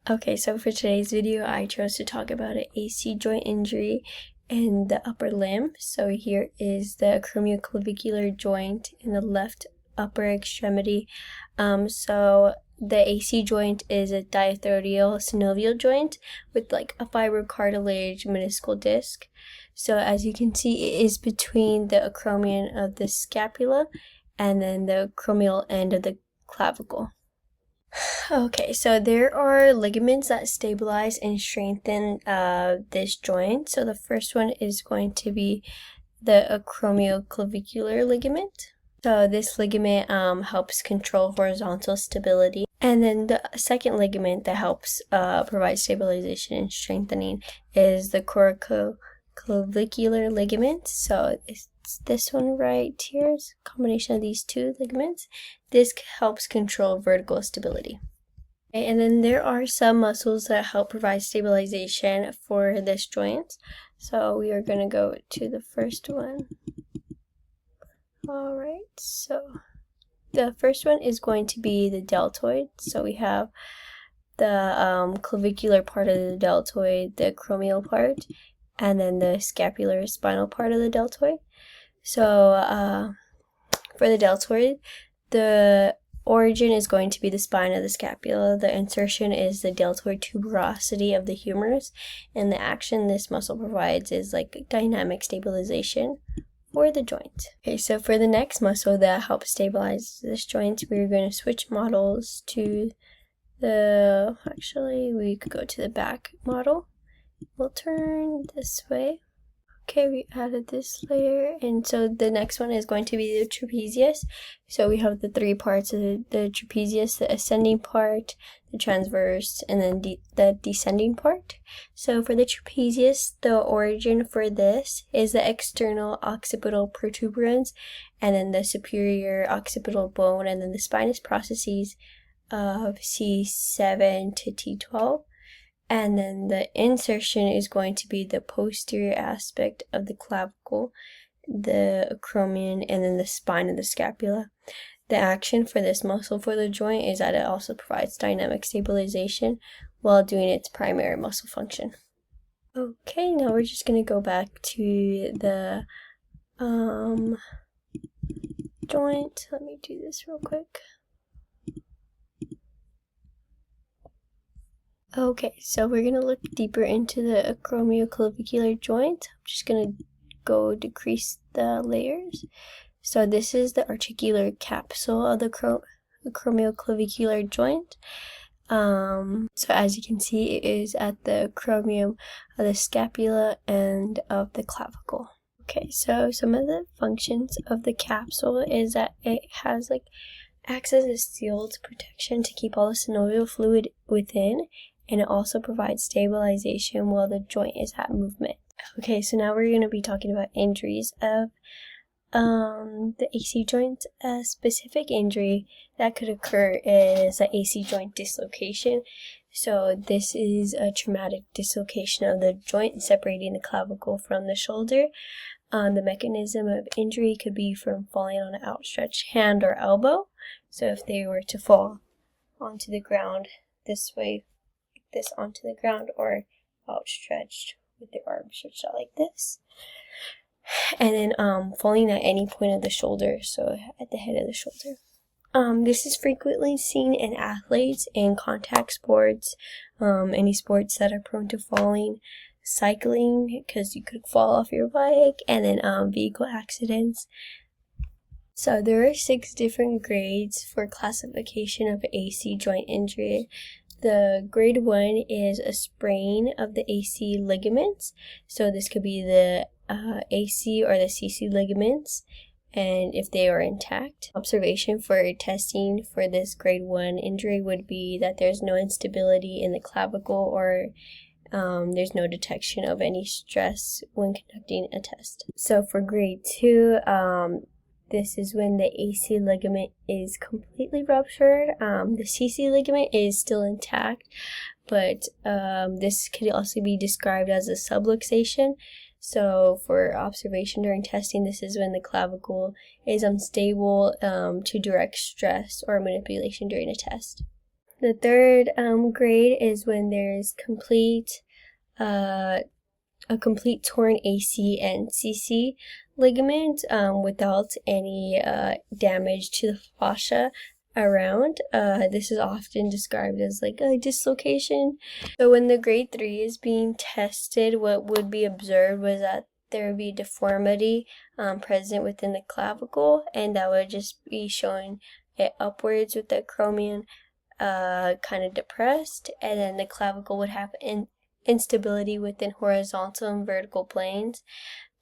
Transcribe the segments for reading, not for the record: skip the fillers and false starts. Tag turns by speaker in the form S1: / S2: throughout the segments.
S1: Okay, so for today's video, I chose to talk about an AC joint injury in the upper limb. So here is the acromioclavicular joint in the left upper extremity. So the AC joint is a diathodial synovial joint with like a fibrocartilage meniscal disc. So as you can see, it is between the acromion of the scapula and then the acromial end of the clavicle. Okay, so there are ligaments that stabilize and strengthen this joint. So the first one is going to be the acromioclavicular ligament. So this ligament helps control horizontal stability. And then the second ligament that helps provide stabilization and strengthening is the coracoclavicular ligament. So it's this one right here. It's a combination of these two ligaments. This helps control vertical stability. Okay, and then there are some muscles that help provide stabilization for this joint. So we are going to go to the first one. Alright, so the first one is going to be the deltoid. So we have the clavicular part of the deltoid, the acromial part, and then the scapular spinal part of the deltoid. So for the deltoid, the origin is going to be the spine of the scapula. The insertion is the deltoid tuberosity of the humerus, and the action this muscle provides is like dynamic stabilization for the joint. Okay, so for the next muscle that helps stabilize this joint, we're going to switch models to we could go to the back model. We'll turn this way. Okay, we added this layer, and so the next one is going to be the trapezius. So we have the three parts of the trapezius: the ascending part, the transverse, and then the descending part. So for the trapezius, the origin for this is the external occipital protuberance, and then the superior occipital bone, and then the spinous processes of C7 to T12. And then the insertion is going to be the posterior aspect of the clavicle, the acromion, and then the spine of the scapula. The action for this muscle for the joint is that it also provides dynamic stabilization while doing its primary muscle function. Okay, now we're just going to go back to the joint. Let me do this real quick. Okay, so we're going to look deeper into the acromioclavicular joint. I'm just going to go decrease the layers. So this is the articular capsule of the acromioclavicular joint. So as you can see, it is at the acromion of the scapula and of the clavicle. Okay, so some of the functions of the capsule is that it has acts as a sealed protection to keep all the synovial fluid within, and it also provides stabilization while the joint is at movement. Okay, so now we're going to be talking about injuries of the AC joint. A specific injury that could occur is an AC joint dislocation. So this is a traumatic dislocation of the joint separating the clavicle from the shoulder. The mechanism of injury could be from falling on an outstretched hand or elbow. So if they were to fall onto the ground this way, this onto the ground, or outstretched with their arm stretched out like this, and then falling at any point of the shoulder, so at the head of the shoulder. This is frequently seen in athletes in contact sports, any sports that are prone to falling, cycling, because you could fall off your bike, and then vehicle accidents. So there are 6 different grades for classification of AC joint injury. The grade 1 is a sprain of the AC ligaments. So this could be the AC or the CC ligaments, and if they are intact. Observation for testing for this grade 1 injury would be that there's no instability in the clavicle, or there's no detection of any stress when conducting a test. So for grade 2, this is when the AC ligament is completely ruptured. The CC ligament is still intact, but this could also be described as a subluxation. So for observation during testing, this is when the clavicle is unstable to direct stress or manipulation during a test. The third grade is when there's a complete torn AC and CC ligament without any damage to the fascia around. This is often described as like a dislocation. So when the grade 3 is being tested, what would be observed was that there would be deformity present within the clavicle, and that would just be showing it upwards with the acromion kind of depressed, and then the clavicle would have instability within horizontal and vertical planes.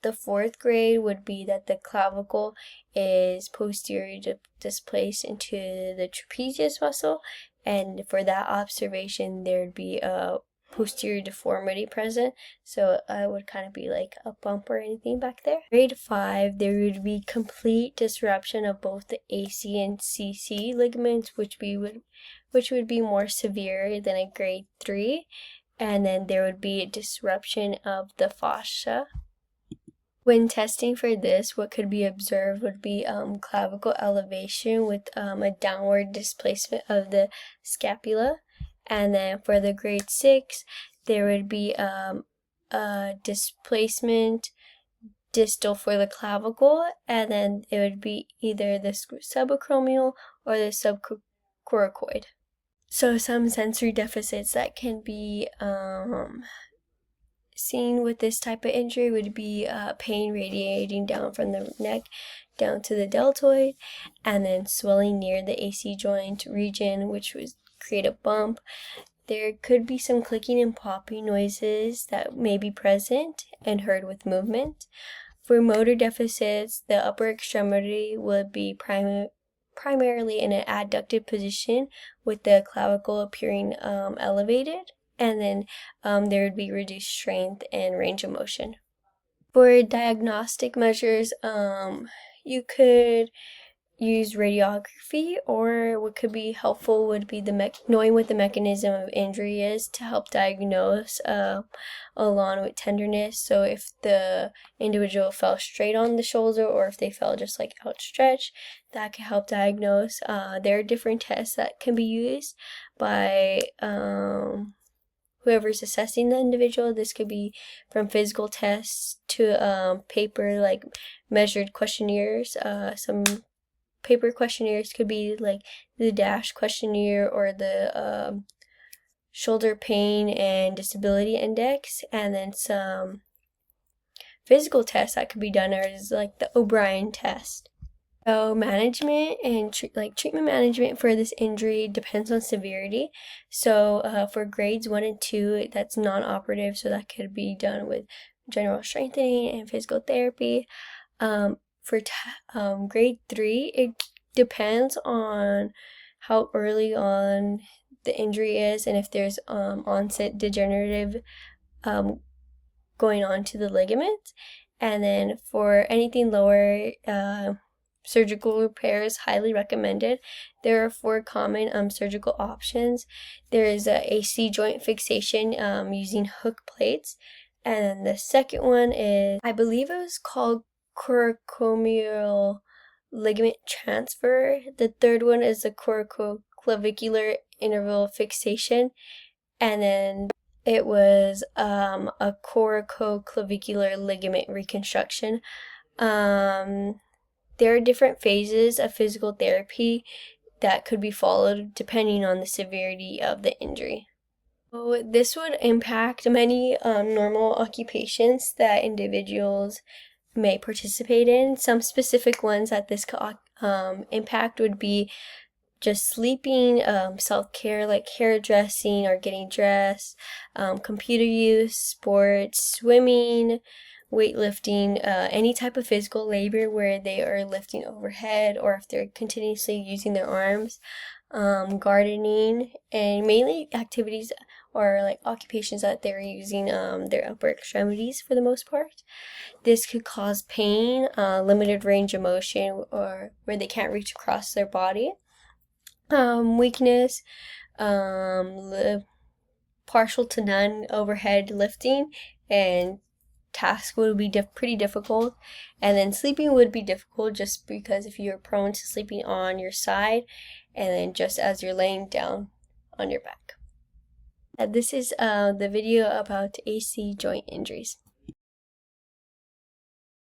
S1: The fourth grade would be that the clavicle is posteriorly displaced into the trapezius muscle, and for that observation there would be a posterior deformity present, so it would kind of be like a bump or anything back there. Grade 5, there would be complete disruption of both the AC and CC ligaments, which would be more severe than a grade 3, and then there would be a disruption of the fascia. When testing for this, what could be observed would be clavicle elevation with a downward displacement of the scapula. And then for the grade 6, there would be a displacement distal for the clavicle, and then it would be either the subacromial or the subcoracoid. So some sensory deficits that can be seen with this type of injury would be pain radiating down from the neck down to the deltoid, and then swelling near the AC joint region, which would create a bump. There could be some clicking and popping noises that may be present and heard with movement. For motor deficits, the upper extremity would be primarily in an adducted position with the clavicle appearing elevated, and then there would be reduced strength and range of motion. For diagnostic measures, you could use radiography, or what could be helpful would be knowing what the mechanism of injury is to help diagnose along with tenderness. So if the individual fell straight on the shoulder, or if they fell just like outstretched, that can help diagnose. There are different tests that can be used by whoever's assessing the individual. This could be from physical tests to paper like measured questionnaires. Some paper questionnaires could be like the DASH questionnaire or the shoulder pain and disability index, and then some physical tests that could be done is like the O'Brien test. So management and treatment management for this injury depends on severity. So for grades 1 and 2, that's non-operative, so that could be done with general strengthening and physical therapy. For grade 3, it depends on how early on the injury is and if there's onset degenerative going on to the ligament. And then for anything lower, surgical repair is highly recommended. There are 4 common surgical options. There is a AC joint fixation using hook plates, and the second one is, I believe it was called coracomial ligament transfer. The third one is the coracoclavicular interval fixation, and then it was a coracoclavicular ligament reconstruction. There are different phases of physical therapy that could be followed depending on the severity of the injury. So this would impact many normal occupations that individuals may participate in. Some specific ones that this could impact would be just sleeping, self-care like hairdressing or getting dressed, computer use, sports, swimming, weightlifting, any type of physical labor where they are lifting overhead, or if they're continuously using their arms, gardening, and mainly activities or like occupations that they're using their upper extremities for the most part. This could cause pain, limited range of motion, or where they can't reach across their body, weakness, partial to none overhead lifting, and task would be pretty difficult. And then sleeping would be difficult just because if you're prone to sleeping on your side and then just as you're laying down on your back. This is the video about AC joint injuries.